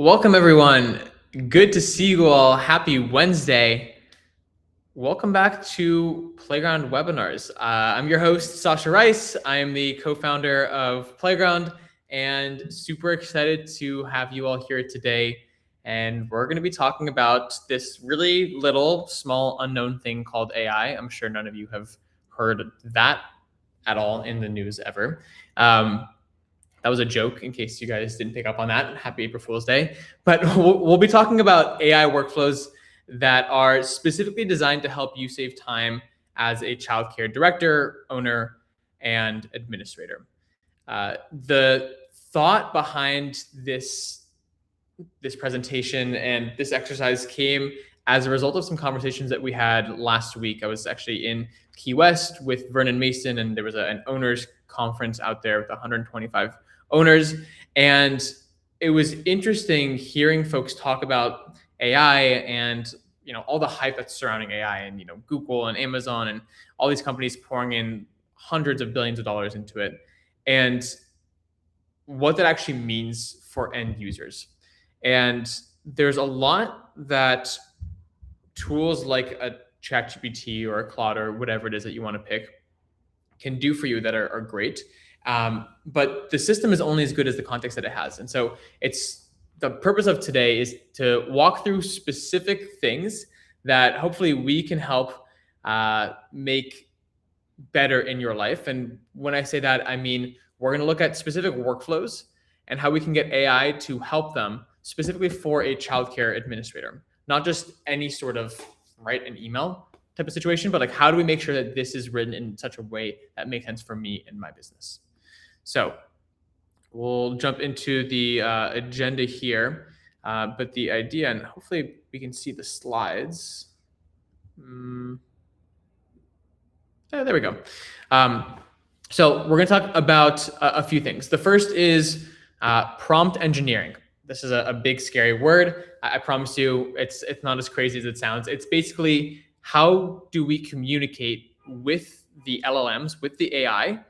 Welcome, everyone. Good to see you all. Happy Wednesday. Welcome back to Playground Webinars. I'm your host, Sasha Rice. I am the co-founder of Playground and super excited to have you all here today. And we're going to be talking about this really little, small, unknown thing called AI. I'm sure none of you have heard that at all in the news ever. That was a joke in case you guys didn't pick up on that. Happy April Fool's Day. But we'll be talking about AI workflows that are specifically designed to help you save time as a childcare director, owner, and administrator. The thought behind this presentation and this exercise came as a result of some conversations that we had last week. I was actually in Key West with Vernon Mason, and there was an owners conference out there with 125 owners. And it was interesting hearing folks talk about AI and all the hype that's surrounding AI and Google and Amazon and all these companies pouring in hundreds of billions of dollars into it, and what that actually means for end users. And there's a lot that tools like a ChatGPT or a Claude or whatever it is that you want to pick can do for you that are great. But the system is only as good as the context that it has. And so the purpose of today is to walk through specific things that hopefully we can help make better in your life. And when I say that, I mean, we're going to look at specific workflows and how we can get AI to help them specifically for a childcare administrator, not just any sort of write an email type of situation, but like, how do we make sure that this is written in such a way that makes sense for me and my business? So we'll jump into the agenda here, but the idea, and hopefully we can see the slides. There we go. So we're going to talk about a few things. The first is prompt engineering. This is a big, scary word. I promise you, it's not as crazy as it sounds. It's basically, how do we communicate with the LLMs, with the AI,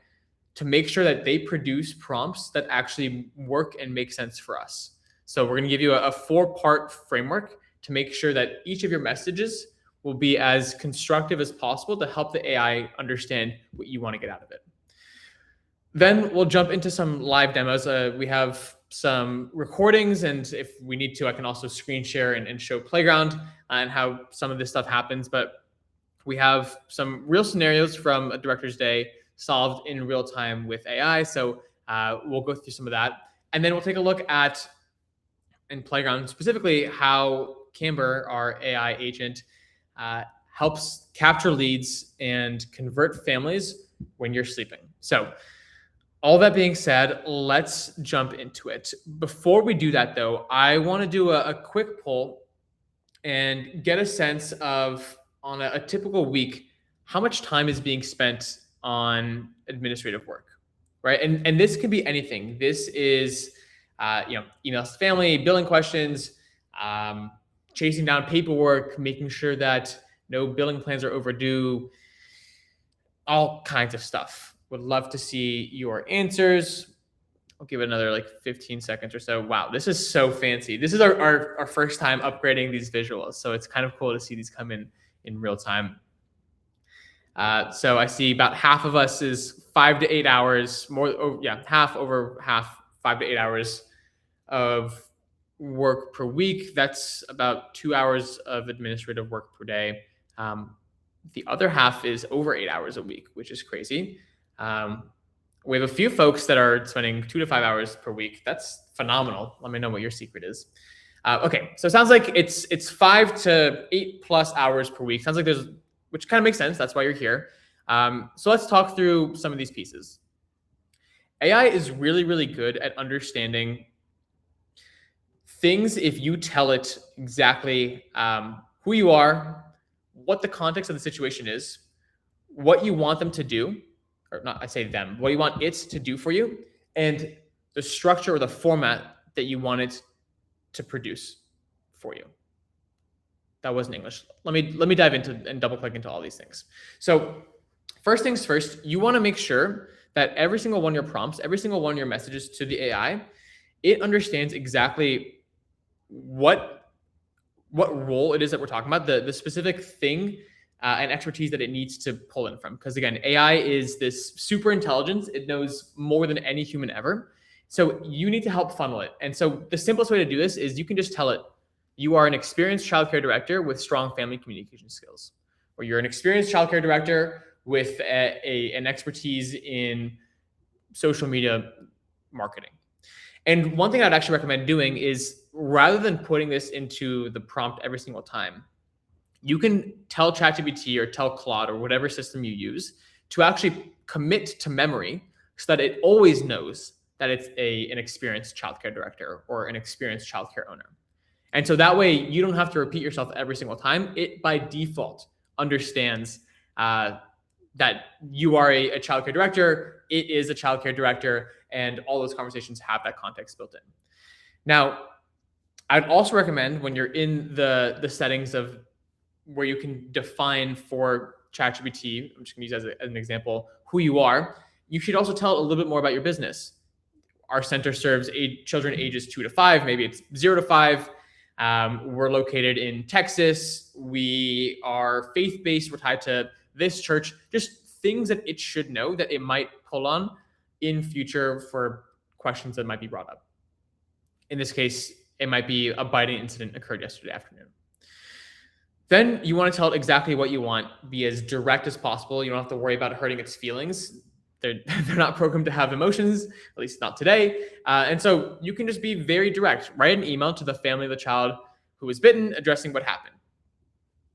to make sure that they produce prompts that actually work and make sense for us? So we're going to give you a 4-part framework to make sure that each of your messages will be as constructive as possible to help the AI understand what you want to get out of it. Then we'll jump into some live demos. We have some recordings, and if we need to, I can also screen share and show Playground and how some of this stuff happens. But we have some real scenarios from a director's day solved in real time with AI. So we'll go through some of that. And then we'll take a look at, in Playground specifically, how Camber, our AI agent, helps capture leads and convert families when you're sleeping. So all that being said, let's jump into it. Before we do that, though, I want to do a quick poll and get a sense of, on a typical week, how much time is being spent on administrative work, right? And this can be anything. This is, emails to family, billing questions, chasing down paperwork, making sure that no billing plans are overdue, all kinds of stuff. Would love to see your answers. I'll give it another 15 seconds or so. Wow, this is so fancy. This is our first time upgrading these visuals, so it's kind of cool to see these come in real time. So I see about half of us is 5 to 8 hours, half over half, 5 to 8 hours of work per week. That's about 2 hours of administrative work per day. The other half is over 8 hours a week, which is crazy. We have a few folks that are spending 2 to 5 hours per week. That's phenomenal. Let me know what your secret is. Okay, so it sounds like it's 5 to 8+ hours per week. Sounds like which kind of makes sense. That's why you're here. So let's talk through some of these pieces. AI is really, really good at understanding things if you tell it exactly who you are, what the context of the situation is, what you want them to do, or not, I say them, what you want it to do for you, and the structure or the format that you want it to produce for you. That wasn't English. Let me dive into and double click into all these things. So first things first, you want to make sure that every single one of your prompts, every single one of your messages to the AI, it understands exactly what role it is that we're talking about, the specific thing and expertise that it needs to pull in from. Because again, AI is this super intelligence. It knows more than any human ever. So you need to help funnel it. And so the simplest way to do this is you can just tell it, you are an experienced childcare director with strong family communication skills, or you're an experienced childcare director with an expertise in social media marketing. And one thing I'd actually recommend doing is, rather than putting this into the prompt every single time, you can tell ChatGPT or tell Claude or whatever system you use to actually commit to memory so that it always knows that it's an experienced childcare director or an experienced childcare owner. And so that way you don't have to repeat yourself every single time. It by default understands that you are a childcare director, it is a childcare director, and all those conversations have that context built in. Now, I'd also recommend when you're in the settings of where you can define for ChatGPT, I'm just going to use as an example, who you are, you should also tell it a little bit more about your business. Our center serves children ages 2 to 5, maybe it's 0 to 5. We're located in Texas. We are faith-based. We're tied to this church. Just things that it should know that it might pull on in future for questions that might be brought up. In this case, it might be a biting incident occurred yesterday afternoon. Then you want to tell it exactly what you want. Be as direct as possible. You don't have to worry about hurting its feelings. They're not programmed to have emotions, at least not today. And so you can just be very direct. Write an email to the family of the child who was bitten, addressing what happened.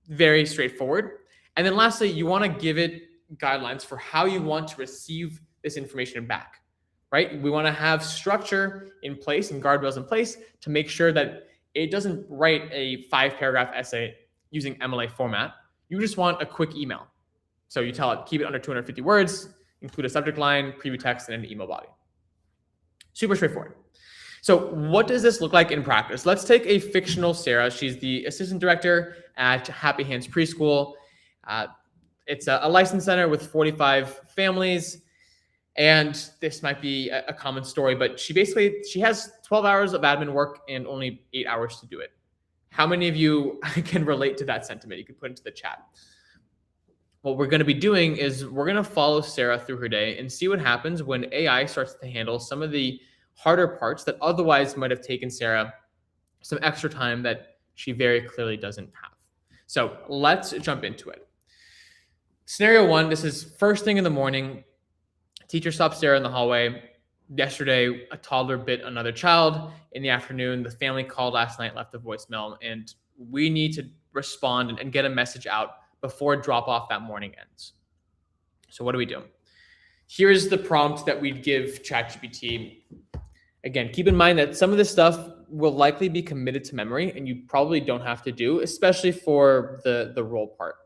Very straightforward. And then lastly, you want to give it guidelines for how you want to receive this information back, right? We want to have structure in place and guardrails in place to make sure that it doesn't write a 5-paragraph essay using MLA format. You just want a quick email. So you tell it, keep it under 250 words, include a subject line, preview text, and an email body. Super straightforward. So what does this look like in practice? Let's take a fictional Sarah. She's the assistant director at Happy Hands Preschool. It's a license center with 45 families. And this might be a common story, but she has 12 hours of admin work and only 8 hours to do it. How many of you can relate to that sentiment? You can put into the chat. What we're going to be doing is we're going to follow Sarah through her day and see what happens when AI starts to handle some of the harder parts that otherwise might have taken Sarah some extra time that she very clearly doesn't have. So let's jump into it. Scenario 1, this is first thing in the morning. Teacher stops Sarah in the hallway. Yesterday, a toddler bit another child. In the afternoon, the family called last night, left a voicemail, and we need to respond and get a message out before drop-off that morning ends. So what do we do? Here's the prompt that we'd give ChatGPT. Again, keep in mind that some of this stuff will likely be committed to memory and you probably don't have to do, especially for the role part,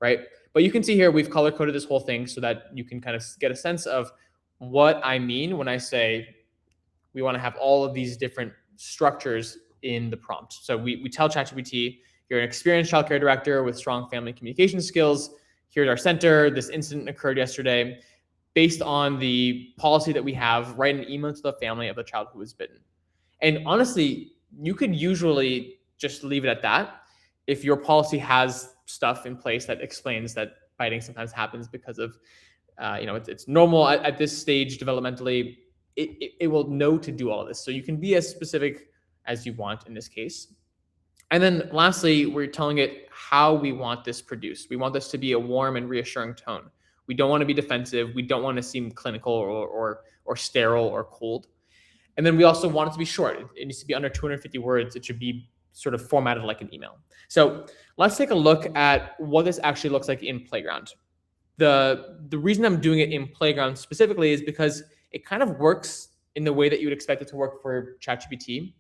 right? But you can see here, we've color-coded this whole thing so that you can kind of get a sense of what I mean when I say we want to have all of these different structures in the prompt. So we tell ChatGPT, you're an experienced childcare director with strong family communication skills. Here's our center. This incident occurred yesterday. Based on the policy that we have, write an email to the family of the child who was bitten. And honestly, you could usually just leave it at that. If your policy has stuff in place that explains that biting sometimes happens because of, it's normal at this stage developmentally, it will know to do all of this. So you can be as specific as you want in this case. And then lastly, we're telling it how we want this produced. We want this to be a warm and reassuring tone. We don't want to be defensive. We don't want to seem clinical or sterile or cold. And then we also want it to be short. It needs to be under 250 words. It should be sort of formatted like an email. So let's take a look at what this actually looks like in Playground. The reason I'm doing it in Playground specifically is because it kind of works in the way that you would expect it to work for ChatGPT.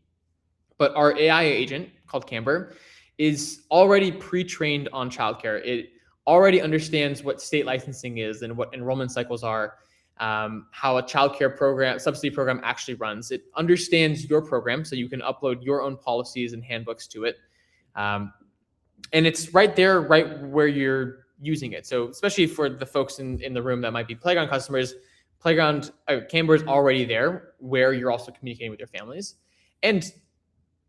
But our AI agent called Camber is already pre-trained on childcare. It already understands what state licensing is and what enrollment cycles are, how a childcare program, subsidy program actually runs. It understands your program, so you can upload your own policies and handbooks to it. And it's right there, right where you're using it. So especially for the folks in the room that might be Playground customers, Camber is already there where you're also communicating with your families. And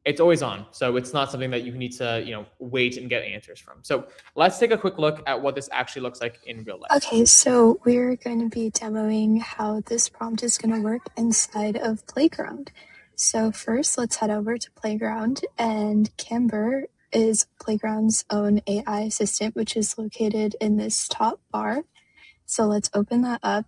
It's always on. So it's not something that you need to, wait and get answers from. So let's take a quick look at what this actually looks like in real life. Okay, so we're going to be demoing how this prompt is going to work inside of Playground. So first, let's head over to Playground, and Camber is Playground's own AI assistant, which is located in this top bar. So let's open that up.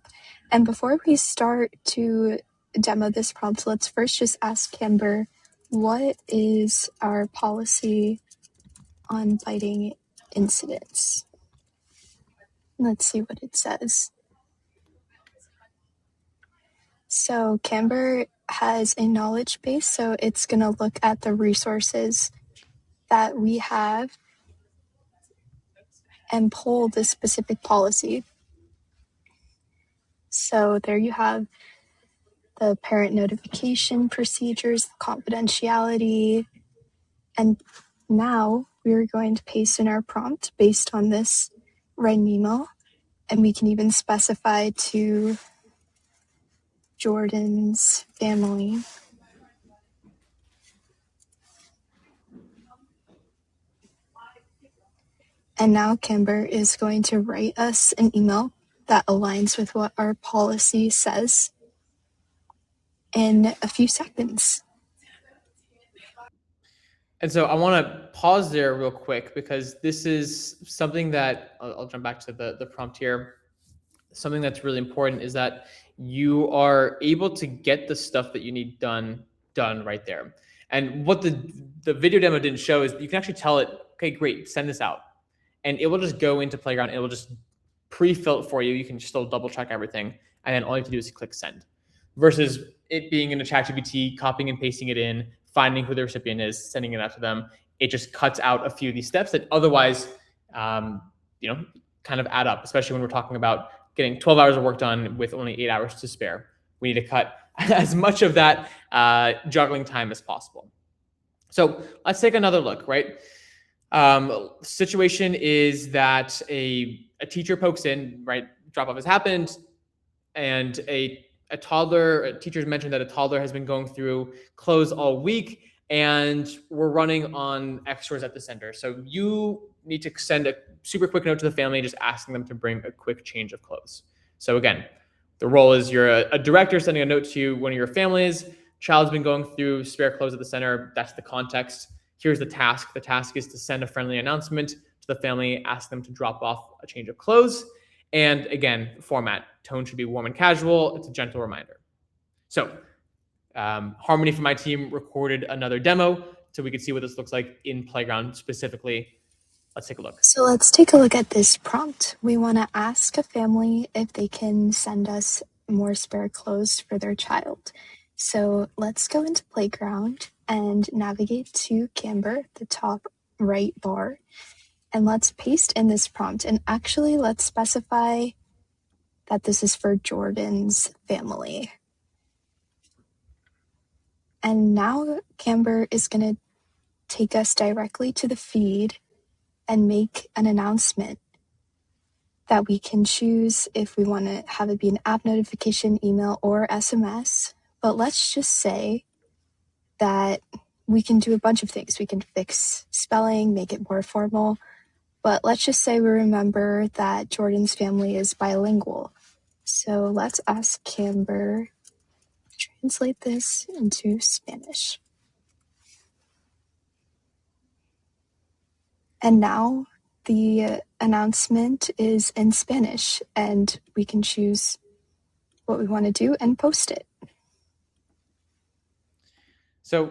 And before we start to demo this prompt, let's first just ask Camber, what is our policy on biting incidents? Let's see what it says. So Camber has a knowledge base, so it's going to look at the resources that we have and pull the specific policy. So there you have the parent notification procedures, confidentiality, and now we're going to paste in our prompt based on this written email, and we can even specify to Jordan's family. And now Camber is going to write us an email that aligns with what our policy says in a few seconds. And so I want to pause there real quick because this is something that I'll jump back to the prompt here. Something that's really important is that you are able to get the stuff that you need done right there. And what the video demo didn't show is you can actually tell it, okay, great, send this out. And it will just go into Playground. It will just pre-fill it for you. You can still double check everything. And then all you have to do is click send. Versus it being in a ChatGPT, copying and pasting it in, finding who the recipient is, sending it out to them. It just cuts out a few of these steps that otherwise, kind of add up, especially when we're talking about getting 12 hours of work done with only 8 hours to spare. We need to cut as much of that juggling time as possible. So let's take another look, right? Situation is that a teacher pokes in, right? Drop off has happened, and a teacher's mentioned that a toddler has been going through clothes all week, and we're running on extras at the center. So you need to send a super quick note to the family, just asking them to bring a quick change of clothes. So again, the role is you're a director sending a note to one of your families. Child's been going through spare clothes at the center. That's the context. Here's the task. The task is to send a friendly announcement to the family, ask them to drop off a change of clothes. And again, format, tone should be warm and casual. It's a gentle reminder. So Harmony from my team recorded another demo so we could see what this looks like in Playground specifically. Let's take a look. So let's take a look at this prompt. We want to ask a family if they can send us more spare clothes for their child. So let's go into Playground and navigate to Camber, the top right bar, and let's paste in this prompt. And actually, let's specify that this is for Jordan's family. And now Camber is going to take us directly to the feed and make an announcement that we can choose if we want to have it be an app notification, email, or SMS. But let's just say that we can do a bunch of things. We can fix spelling, make it more formal. But let's just say we remember that Jordan's family is bilingual. So let's ask Camber to translate this into Spanish. And now the announcement is in Spanish, and we can choose what we want to do and post it. So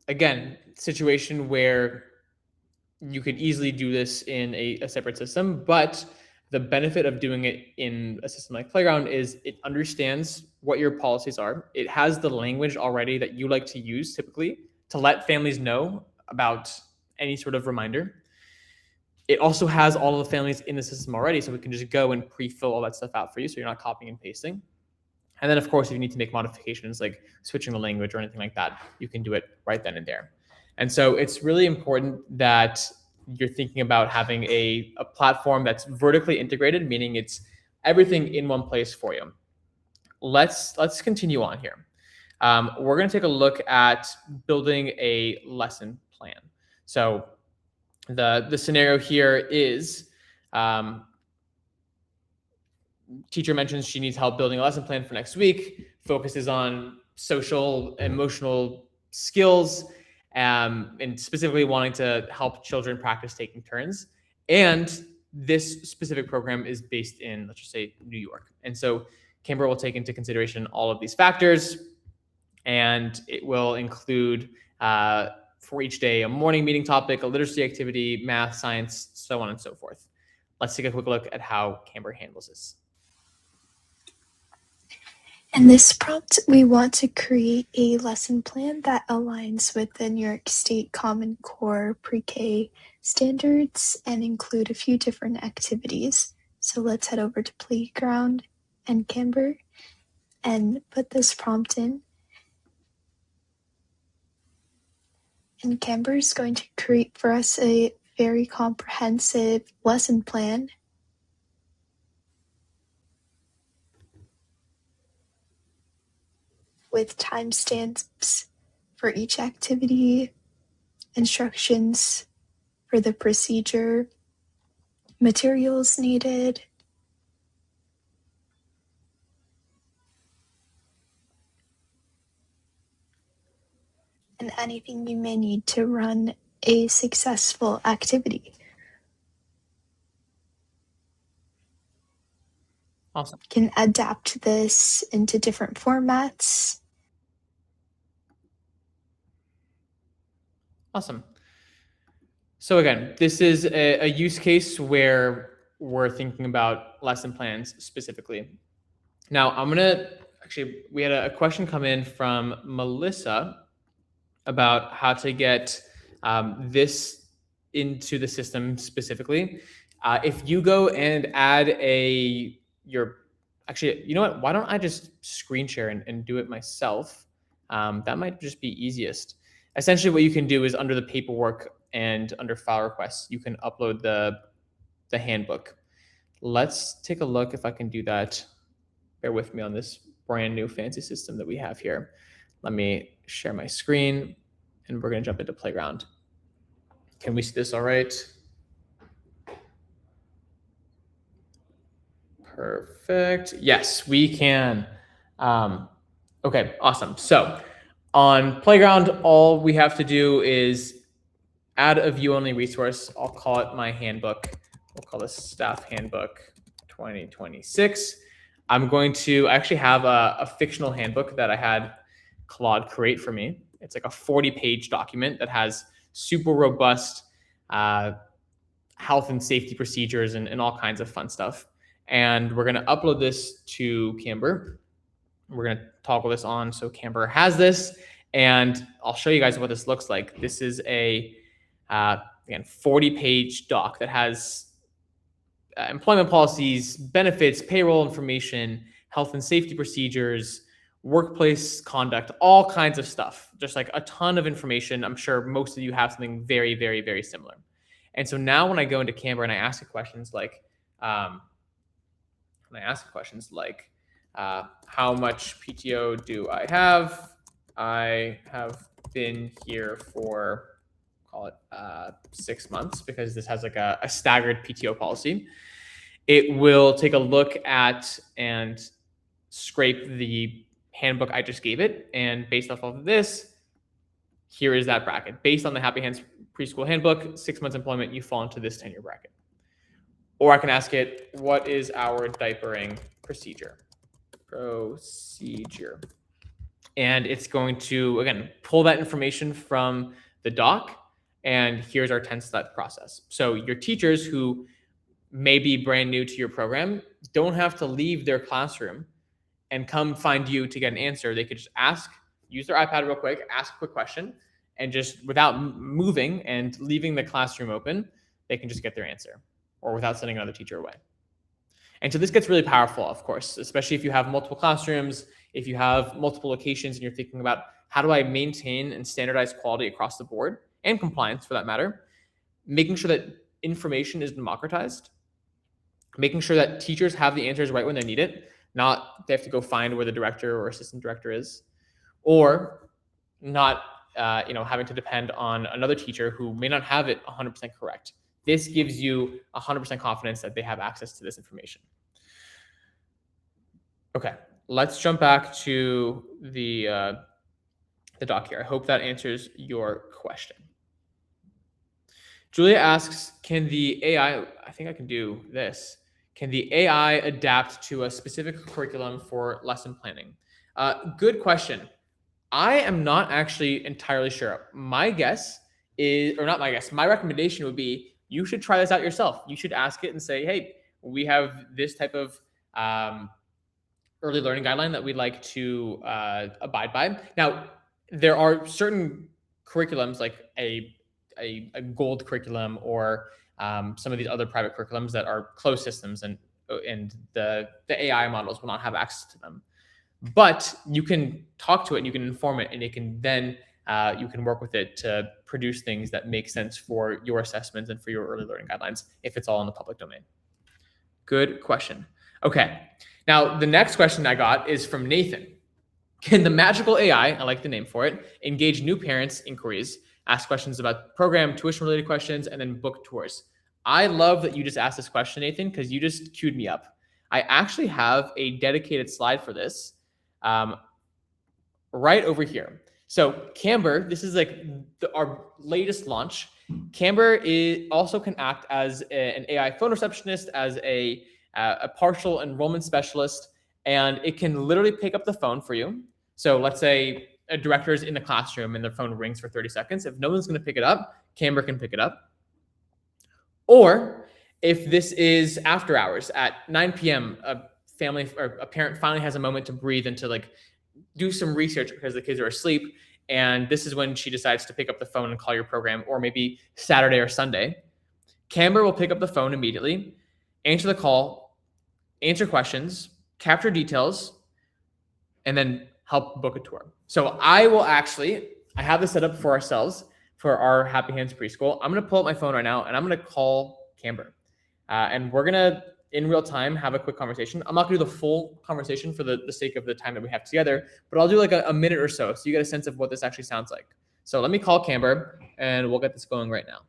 again, situation where you could easily do this in a separate system, but the benefit of doing it in a system like Playground is it understands what your policies are. It has the language already that you like to use typically to let families know about any sort of reminder. It also has all of the families in the system already, so we can just go and pre-fill all that stuff out for you so you're not copying and pasting. And then, of course, if you need to make modifications like switching the language or anything like that, you can do it right then and there. And so it's really important that you're thinking about having a platform that's vertically integrated, meaning it's everything in one place for you. Let's continue on here. we're going to take a look at building a lesson plan. So the scenario here is teacher mentions she needs help building a lesson plan for next week, focuses on social, emotional skills, and specifically wanting to help children practice taking turns. And this specific program is based in, let's just say, New York. And so Camber will take into consideration all of these factors, and it will include for each day a morning meeting topic, a literacy activity, math, science, so on and so forth. Let's take a quick look at how Camber handles this. In this prompt, we want to create a lesson plan that aligns with the New York State Common Core pre-K standards and include a few different activities. So let's head over to Playground and Camber and put this prompt in. And Camber is going to create for us a very comprehensive lesson plan. With timestamps for each activity, instructions for the procedure, materials needed, and anything you may need to run a successful activity. Awesome. You can adapt this into different formats. Awesome. So again, this is a use case where we're thinking about lesson plans specifically. Now we had a question come in from Melissa about how to get this into the system specifically. If you go and add actually, you know what? Why don't I just screen share and do it myself? That might just be easiest. Essentially, what you can do is under the paperwork and under file requests, you can upload the handbook. Let's take a look if I can do that. Bear with me on this brand new fancy system that we have here. Let me share my screen and we're going to jump into Playground. Can we see this all right? Perfect. Yes, we can. Okay, awesome. So on Playground, all we have to do is add a view-only resource. I'll call it my handbook. We'll call this Staff Handbook 2026. I'm going to actually have a fictional handbook that I had Claude create for me. It's like a 40-page document that has super robust health and safety procedures and all kinds of fun stuff. And we're going to upload this to Camber. We're going to toggle this on so Camber has this. And I'll show you guys what this looks like. This is a, again, 40-page doc that has employment policies, benefits, payroll information, health and safety procedures, workplace conduct, all kinds of stuff. Just like a ton of information. I'm sure most of you have something very, very, very similar. And so now when I go into Camber and I ask it questions like, how much PTO do I have? I have been here for, call it 6 months, because this has like a staggered PTO policy. It will take a look at and scrape the handbook I just gave it. And based off of this, here is that bracket. Based on the Happy Hands preschool handbook, 6 months employment, you fall into this tenure bracket. Or I can ask it, what is our diapering procedure? And it's going to, again, pull that information from the doc, and here's our 10-step process. So your teachers who may be brand new to your program don't have to leave their classroom and come find you to get an answer. They could just ask, use their iPad real quick, ask a quick question, and just without moving and leaving the classroom open, they can just get their answer, or without sending another teacher away. And so this gets really powerful, of course, especially if you have multiple classrooms, if you have multiple locations and you're thinking about how do I maintain and standardize quality across the board, and compliance for that matter, making sure that information is democratized, making sure that teachers have the answers right when they need it, not they have to go find where the director or assistant director is, or not having to depend on another teacher who may not have it 100% correct. This gives you 100% confidence that they have access to this information. Okay, let's jump back to the doc here. I hope that answers your question. Julia asks, can the AI, I think I can do this, can the AI adapt to a specific curriculum for lesson planning? Good question. I am not actually entirely sure. My guess is, or not my guess, my recommendation would be you should try this out yourself. You should ask it and say, hey, we have this type of early learning guideline that we'd like to abide by. Now, there are certain curriculums like a gold curriculum or some of these other private curriculums that are closed systems, and the AI models will not have access to them. But you can talk to it and you can inform it, and it can then you can work with it to produce things that make sense for your assessments and for your early learning guidelines if it's all in the public domain. Good question. Okay. Now, the next question I got is from Nathan. Can the magical AI, I like the name for it, engage new parents' inquiries, ask questions about program, tuition-related questions, and then book tours? I love that you just asked this question, Nathan, because you just queued me up. I actually have a dedicated slide for this right over here. So Camber, this is like our latest launch. Camber also can act as an AI phone receptionist, as a partial enrollment specialist, and it can literally pick up the phone for you. So let's say a director is in the classroom and their phone rings for 30 seconds. If no one's going to pick it up, Camber can pick it up. Or if this is after hours at 9 p.m., a family or a parent finally has a moment to breathe and to like do some research because the kids are asleep, and this is when she decides to pick up the phone and call your program, or maybe Saturday or Sunday, Camber will pick up the phone immediately, answer the call, answer questions, capture details, and then help book a tour. So I have this set up for ourselves, for our Happy Hands preschool. I'm going to pull up my phone right now and I'm going to call Camber. And we're going to, in real time, have a quick conversation. I'm not going to do the full conversation for the sake of the time that we have together, but I'll do like a minute or so you get a sense of what this actually sounds like. So let me call Camber and we'll get this going right now.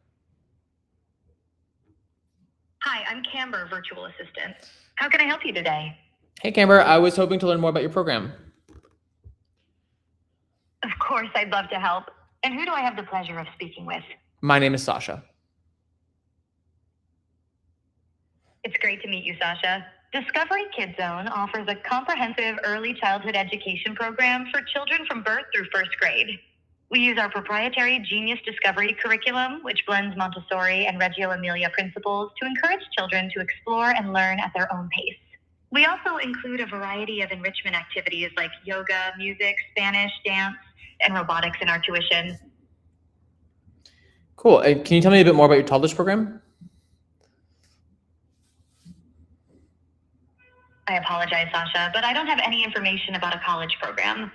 Hi, I'm Camber, virtual assistant. How can I help you today? Hey, Camber, I was hoping to learn more about your program. Of course, I'd love to help. And who do I have the pleasure of speaking with? My name is Sasha. It's great to meet you, Sasha. Discovery Kid Zone offers a comprehensive early childhood education program for children from birth through first grade. We use our proprietary Genius Discovery curriculum, which blends Montessori and Reggio Emilia principles to encourage children to explore and learn at their own pace. We also include a variety of enrichment activities like yoga, music, Spanish, dance, and robotics in our tuition. Cool. Can you tell me a bit more about your toddlers program? I apologize, Sasha, but I don't have any information about a college program.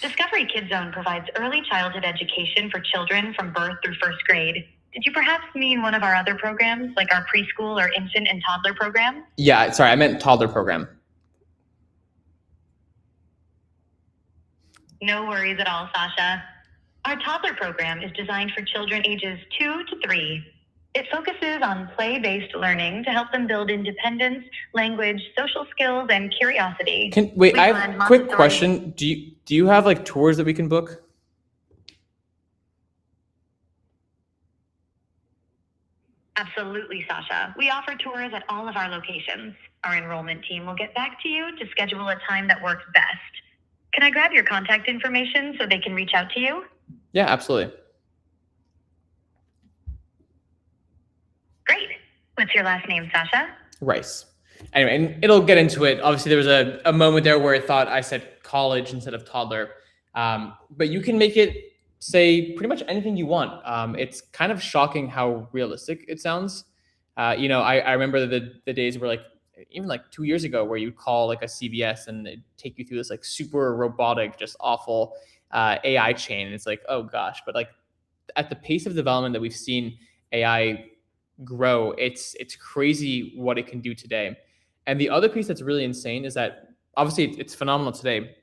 Discovery Kid Zone provides early childhood education for children from birth through first grade. Did you perhaps mean one of our other programs, like our preschool or infant and toddler program? Yeah, sorry, I meant toddler program. No worries at all, Sasha. Our toddler program is designed for children ages 2 to 3. It focuses on play-based learning to help them build independence, language, social skills, and curiosity. I have a quick question. Do you have like tours that we can book? Absolutely, Sasha. We offer tours at all of our locations. Our enrollment team will get back to you to schedule a time that works best. Can I grab your contact information so they can reach out to you? Yeah, absolutely. Great. What's your last name, Sasha? Rice. Anyway, and it'll get into it. Obviously, there was a moment there where it thought I said college instead of toddler. But you can make it say pretty much anything you want. It's kind of shocking how realistic it sounds. I remember the days where like, even like 2 years ago, where you call like a CVS and they take you through this like super robotic, just awful AI chain. And it's like, oh gosh, but like at the pace of development that we've seen AI grow, it's crazy what it can do today. And the other piece that's really insane is that obviously it's phenomenal today,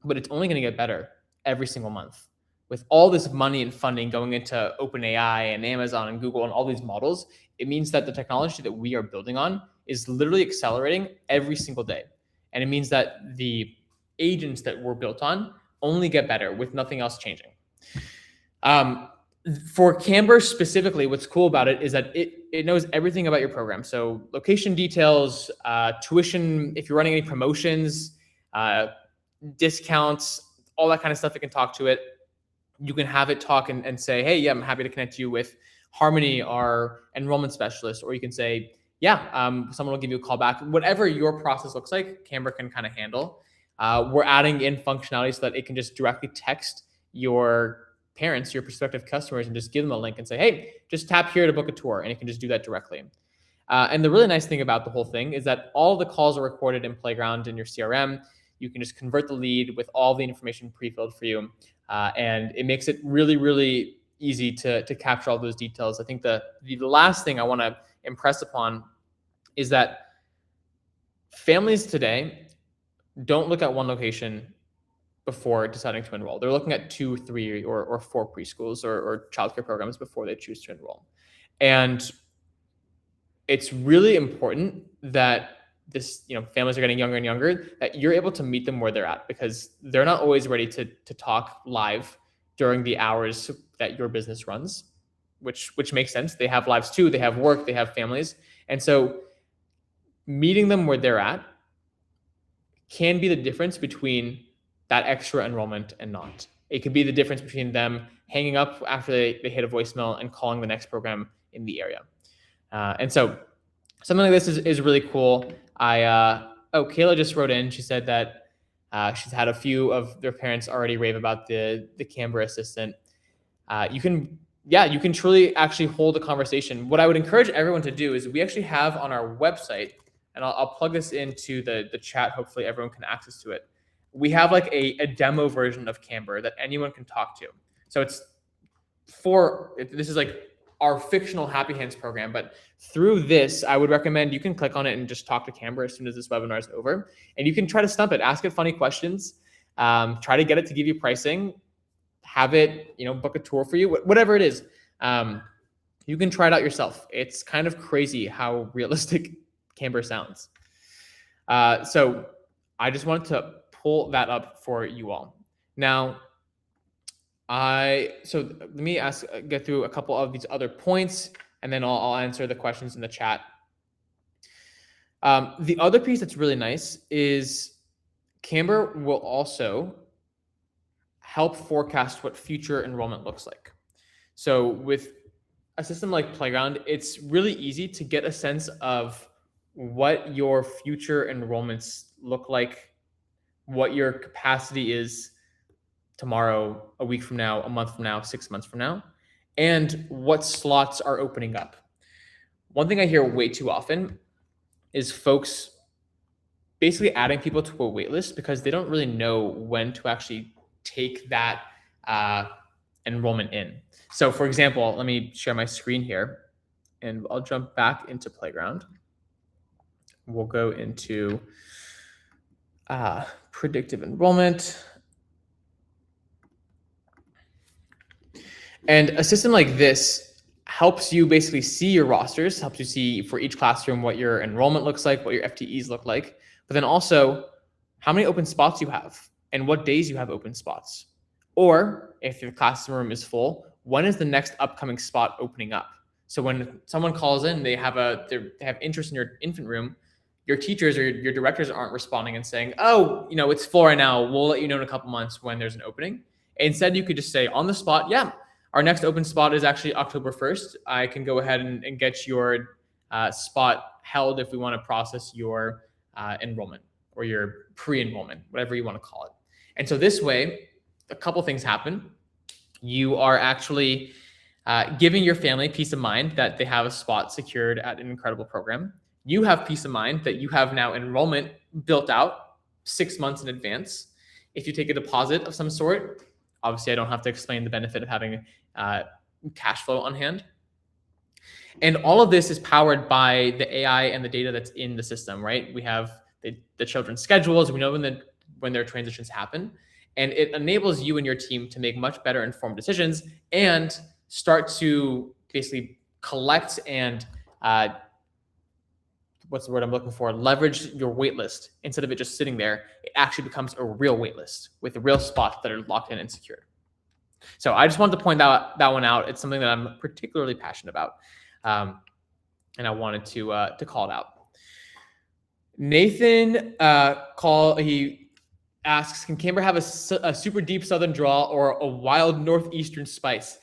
but it's only going to get better. every single month. With all this money and funding going into OpenAI and Amazon and Google and all these models, it means that the technology that we are building on is literally accelerating every single day. And it means that the agents that we're built on only get better with nothing else changing. For Camber specifically, what's cool about it is that it knows everything about your program. So location details, tuition, if you're running any promotions, discounts, all that kind of stuff, it can talk to it. You can have it talk and say, hey, yeah, I'm happy to connect you with Harmony, our enrollment specialist. Or you can say, yeah, someone will give you a call back. Whatever your process looks like, Camber can kind of handle. We're adding in functionality so that it can just directly text your parents, your prospective customers, and just give them a link and say, hey, just tap here to book a tour. And it can just do that directly. And the really nice thing about the whole thing is that all the calls are recorded in Playground in your CRM. You can just convert the lead with all the information pre-filled for you. And it makes it really, really easy to capture all those details. I think the last thing I want to impress upon is that families today don't look at one location before deciding to enroll. They're looking at 2, 3, or 4 preschools or childcare programs before they choose to enroll. And it's really important that families are getting younger and younger, that you're able to meet them where they're at, because they're not always ready to talk live during the hours that your business runs, which makes sense. They have lives too. They have work, they have families. And so meeting them where they're at can be the difference between that extra enrollment and not. It could be the difference between them hanging up after they hit a voicemail and calling the next program in the area. And so something like this is really cool. Kayla just wrote in. She said that she's had a few of their parents already rave about the Camber assistant. You can truly actually hold a conversation. What I would encourage everyone to do is we actually have on our website, and I'll plug this into the chat. Hopefully everyone can access to it. We have like a demo version of Camber that anyone can talk to. So this is like our fictional Happy Hands program, but through this, I would recommend you can click on it and just talk to Camber as soon as this webinar is over, and you can try to stump it, ask it funny questions, try to get it to give you pricing, have it, book a tour for you, whatever it is. You can try it out yourself. It's kind of crazy how realistic Camber sounds. So I just wanted to pull that up for you all. Now, so let me get through a couple of these other points, and then I'll answer the questions in the chat. The other piece that's really nice is Camber will also help forecast what future enrollment looks like. So with a system like Playground, it's really easy to get a sense of what your future enrollments look like, what your capacity is tomorrow, a week from now, a month from now, 6 months from now, and what slots are opening up. One thing I hear way too often is folks basically adding people to a wait list because they don't really know when to actually take that enrollment in. So for example, let me share my screen here and I'll jump back into Playground. We'll go into predictive enrollment. And a system like this helps you basically see your rosters, helps you see for each classroom what your enrollment looks like, what your FTEs look like, but then also how many open spots you have and what days you have open spots. Or if your classroom is full, when is the next upcoming spot opening up? So when someone calls in, they have interest in your infant room, your teachers or your directors aren't responding and saying, oh, it's full right now, we'll let you know in a couple months when there's an opening. Instead, you could just say on the spot, yeah, our next open spot is actually October 1st. I can go ahead and get your spot held if we want to process your enrollment or your pre-enrollment, whatever you want to call it. And so this way, a couple things happen. You are actually giving your family peace of mind that they have a spot secured at an incredible program. You have peace of mind that you have now enrollment built out 6 months in advance. If you take a deposit of some sort, obviously I don't have to explain the benefit of having cash flow on hand. And all of this is powered by the AI and the data that's in the system, right? We have the children's schedules. We know when their transitions happen. And it enables you and your team to make much better informed decisions and start to basically collect and what's the word I'm looking for? Leverage your waitlist. Instead of it just sitting there, it actually becomes a real waitlist with real spots that are locked in and secured. So I just wanted to point that one out. It's something that I'm particularly passionate about, and I wanted to call it out. Nathan he asks, can Camber have a super deep southern draw or a wild northeastern spice?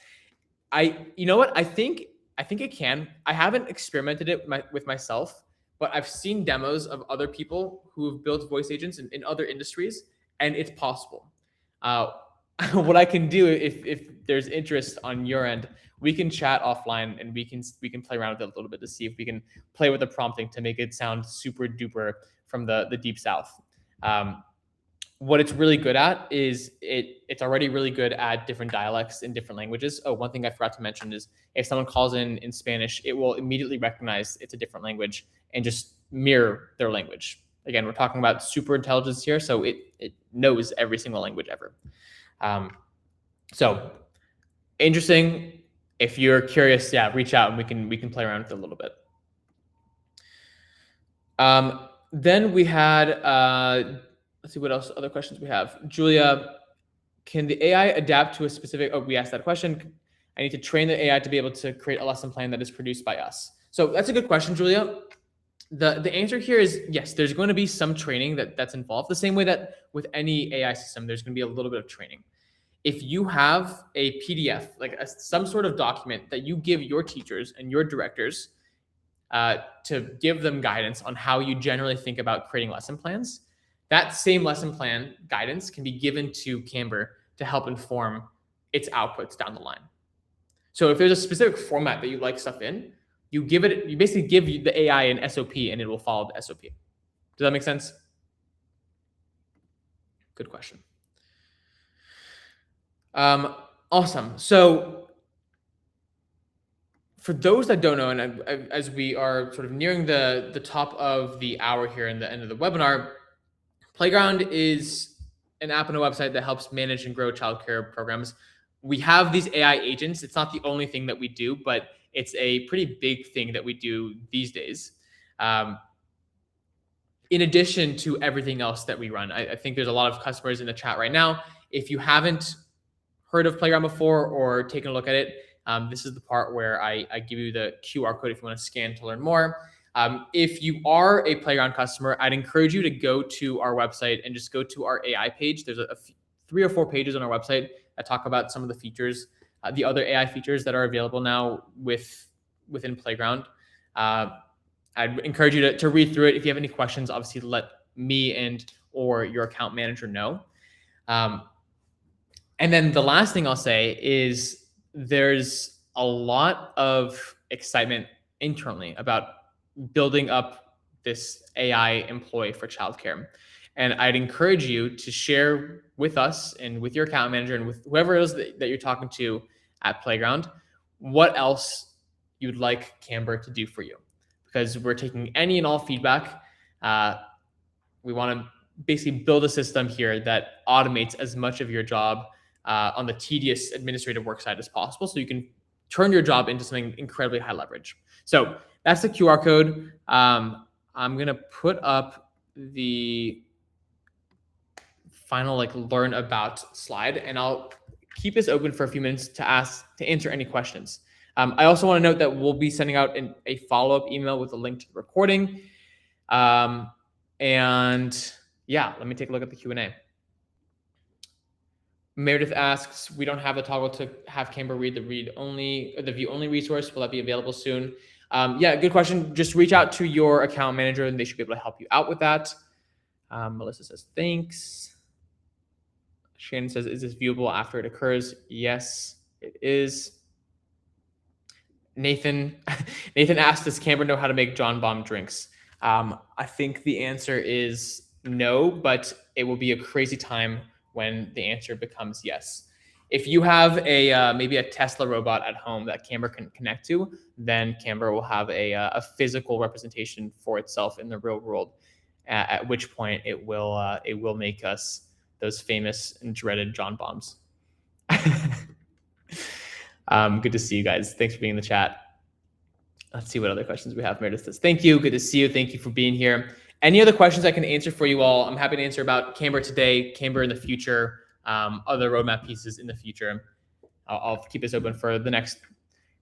You know what? I think it can. I haven't experimented it with myself, but I've seen demos of other people who have built voice agents in other industries, and it's possible. What I can do, if there's interest on your end, we can chat offline and we can play around with it a little bit to see if we can play with the prompting to make it sound super duper from the deep south. What it's really good at is it's already really good at different dialects in different languages. Oh, one thing I forgot to mention is if someone calls in Spanish, it will immediately recognize it's a different language and just mirror their language. Again, we're talking about super intelligence here, so it knows every single language ever. So interesting. If you're curious, reach out and we can play around with it a little bit. Then we had let's see what else other questions we have. Julia, can the AI adapt to a specific? Oh, we asked that question. I need to train the AI to be able to create a lesson plan that is produced by us. So that's a good question, Julia. The answer here is yes. There's going to be some training that's involved. The same way that with any AI system, there's going to be a little bit of training. If you have a PDF, like some sort of document that you give your teachers and your directors to give them guidance on how you generally think about creating lesson plans, that same lesson plan guidance can be given to Camber to help inform its outputs down the line. So if there's a specific format that you like stuff in, you basically give the AI an SOP and it will follow the SOP. Does that make sense? Good question. Awesome. So for those that don't know, and as we are sort of nearing the top of the hour here and the end of the webinar, Playground is an app and a website that helps manage and grow childcare programs. We have these AI agents. It's not the only thing that we do, but it's a pretty big thing that we do these days. In addition to everything else that we run, I think there's a lot of customers in the chat right now. If you haven't heard of Playground before or taken a look at it, this is the part where I give you the QR code if you want to scan to learn more. If you are a Playground customer, I'd encourage you to go to our website and just go to our AI page. There's 3 or 4 pages on our website that talk about some of the features, the other AI features that are available now within Playground. I'd encourage you to read through it. If you have any questions, obviously let me or your account manager know. And then the last thing I'll say is there's a lot of excitement internally about building up this AI employee for childcare. And I'd encourage you to share with us and with your account manager and with whoever it is that you're talking to at Playground, what else you'd like Camber to do for you. Because we're taking any and all feedback. We want to basically build a system here that automates as much of your job on the tedious administrative work side as possible, so you can turn your job into something incredibly high leverage. So that's the QR code. I'm going to put up the final learn about slide, and I'll keep this open for a few minutes to answer any questions. I also want to note that we'll be sending out a follow-up email with a link to the recording. And yeah, let me take a look at the Q&A. Meredith asks, we don't have a toggle to have Camber read the view only resource. Will that be available soon? Yeah, good question. Just reach out to your account manager and they should be able to help you out with that. Melissa says, thanks. Shannon says, is this viewable after it occurs? Yes, it is. Nathan asked, does Camber know how to make John Bomb drinks? I think the answer is no, but it will be a crazy time when the answer becomes yes. If you have maybe a Tesla robot at home that Camber can connect to, then Camber will have a physical representation for itself in the real world. At which point it will make us those famous and dreaded John bombs. Good to see you guys. Thanks for being in the chat. Let's see what other questions we have. Meredith says, thank you. Good to see you. Thank you for being here. Any other questions I can answer for you all? I'm happy to answer about Camber today, Camber in the future, other roadmap pieces in the future. I'll keep this open for the next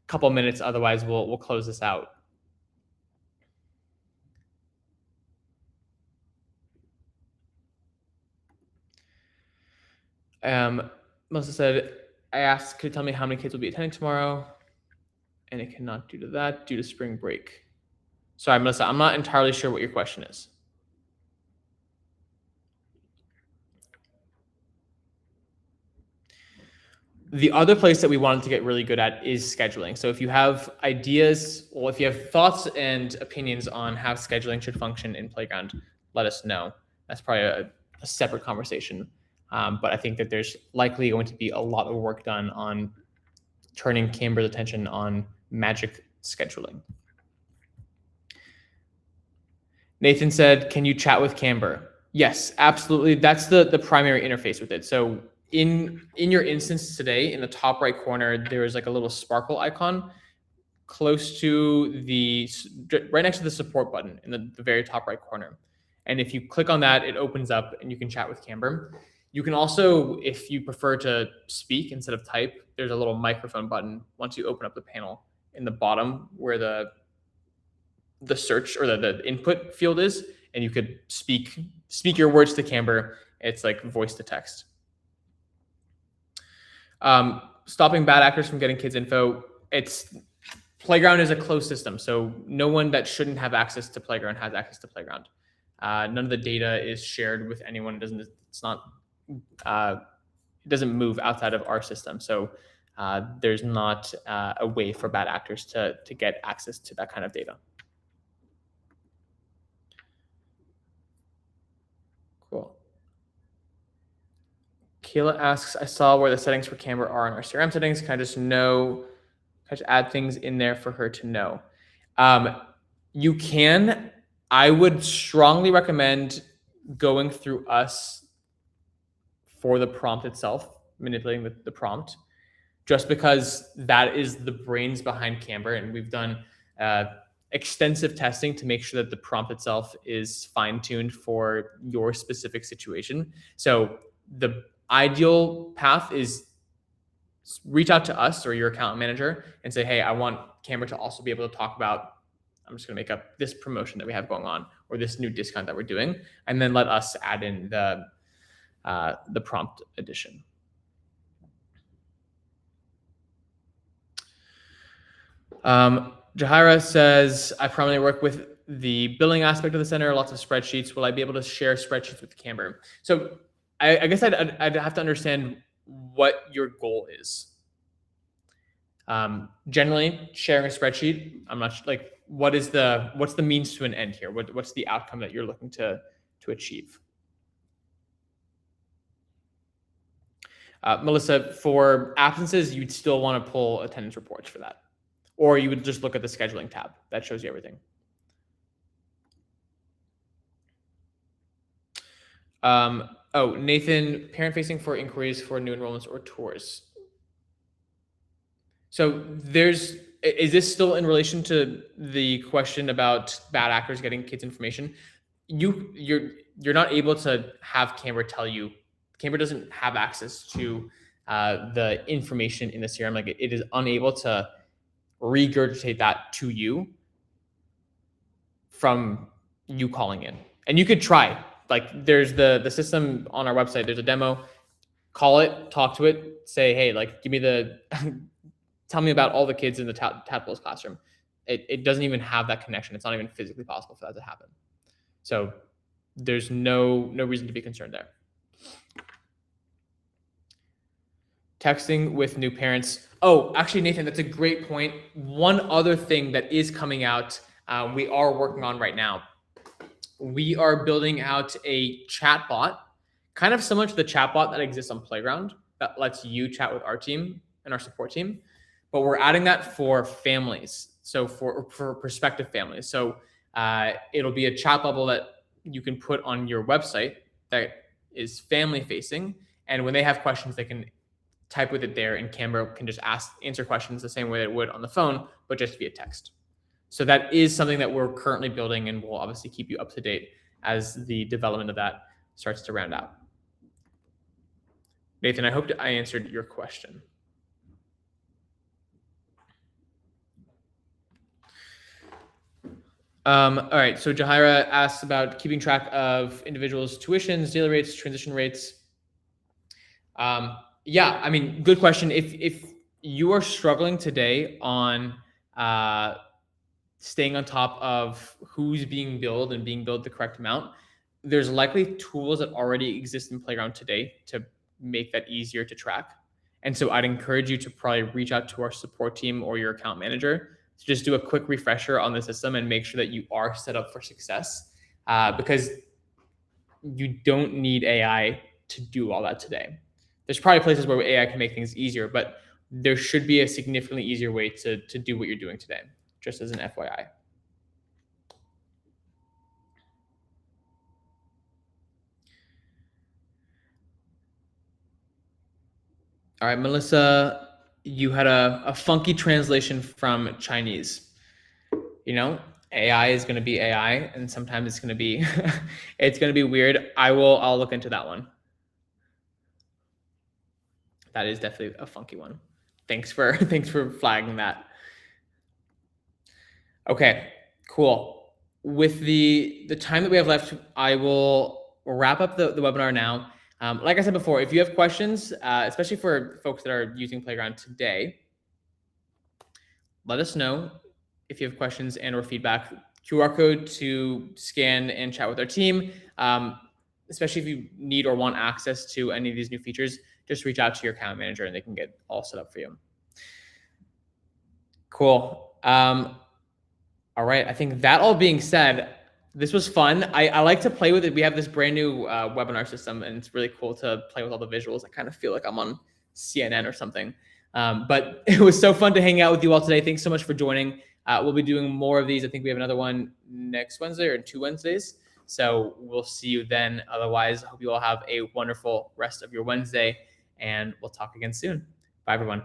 couple minutes. Otherwise, we'll close this out. Melissa said, I asked, could you tell me how many kids will be attending tomorrow? And it cannot due to that, due to spring break. Sorry, Melissa, I'm not entirely sure what your question is. The other place that we wanted to get really good at is scheduling. So if you have ideas, or if you have thoughts and opinions on how scheduling should function in Playground, let us know. That's probably a separate conversation. But I think that there's likely going to be a lot of work done on turning Camber's attention on magic scheduling. Nathan said, can you chat with Camber? Yes, absolutely. That's the primary interface with it. So in your instance today, in the top right corner, there is like a little sparkle icon close to right next to the support button in the very top right corner. And if you click on that, it opens up and you can chat with Camber. You can also, if you prefer to speak instead of type, there's a little microphone button once you open up the panel in the bottom where the search or the input field is, and you could speak your words to Camber. It's like voice to text. Stopping bad actors from getting kids info. Playground is a closed system, so no one that shouldn't have access to Playground has access to Playground. None of the data is shared with anyone. It doesn't move outside of our system. So there's not a way for bad actors to get access to that kind of data. Cool. Kayla asks, I saw where the settings for Camber are in our CRM settings. Can I just add things in there for her to know? You can. I would strongly recommend going through us for the prompt itself, manipulating the prompt, just because that is the brains behind Camber. And we've done extensive testing to make sure that the prompt itself is fine-tuned for your specific situation. So the ideal path is reach out to us or your account manager and say, hey, I want Camber to also be able to talk about, I'm just going to make up this promotion that we have going on or this new discount that we're doing, and then let us add in the prompt addition. Jahira says, I primarily work with the billing aspect of the center, lots of spreadsheets. Will I be able to share spreadsheets with Camber? So I guess I'd have to understand what your goal is. Generally, sharing a spreadsheet, I'm not like, what's the means to an end here? What's the outcome that you're looking to achieve? Melissa, for absences, you'd still want to pull attendance reports for that. Or you would just look at the scheduling tab. That shows you everything. Nathan, parent facing for inquiries for new enrollments or tours. So is this still in relation to the question about bad actors getting kids information? You're not able to have Camber tell you. Camber doesn't have access to the information in the CRM. Like it is unable to regurgitate that to you from you calling in. And you could try. Like there's the system on our website. There's a demo. Call it, talk to it, say, hey, like give me tell me about all the kids in the Tadpole's classroom. It doesn't even have that connection. It's not even physically possible for that to happen. So there's no reason to be concerned there. Texting with new parents. Oh, actually, Nathan, that's a great point. One other thing that is coming out, we are working on right now. We are building out a chat bot, kind of similar to the chat bot that exists on Playground that lets you chat with our team and our support team. But we're adding that for families. So for prospective families. So it'll be a chat bubble that you can put on your website that is family facing. And when they have questions, they can type with it there, and Canberra can just answer questions the same way that it would on the phone, but just via text. So that is something that we're currently building, and we'll obviously keep you up to date as the development of that starts to round out. Nathan, I hope I answered your question. All right, so Jahira asks about keeping track of individuals' tuitions, daily rates, transition rates. Yeah, I mean, good question. If you are struggling today on staying on top of who's being billed and being billed the correct amount, there's likely tools that already exist in Playground today to make that easier to track. And so I'd encourage you to probably reach out to our support team or your account manager to just do a quick refresher on the system and make sure that you are set up for success, because you don't need AI to do all that today. There's probably places where AI can make things easier, but there should be a significantly easier way to do what you're doing today, just as an FYI. All right, Melissa, you had a funky translation from Chinese. You know, AI is going to be AI, and sometimes it's going to be it's going to be weird. I'll look into that one. That is definitely a funky one. Thanks for flagging that. Okay, cool. With the time that we have left, I will wrap up the webinar now. Like I said before, if you have questions, especially for folks that are using Playground today, let us know if you have questions and or feedback. QR code to scan and chat with our team. Especially if you need or want access to any of these new features, just reach out to your account manager and they can get all set up for you. Cool. All right. I think that all being said, this was fun. I like to play with it. We have this brand new webinar system, and it's really cool to play with all the visuals. I kind of feel like I'm on CNN or something. But it was so fun to hang out with you all today. Thanks so much for joining. We'll be doing more of these. I think we have another one next Wednesday or 2 Wednesdays. So we'll see you then. Otherwise, I hope you all have a wonderful rest of your Wednesday, and we'll talk again soon. Bye, everyone.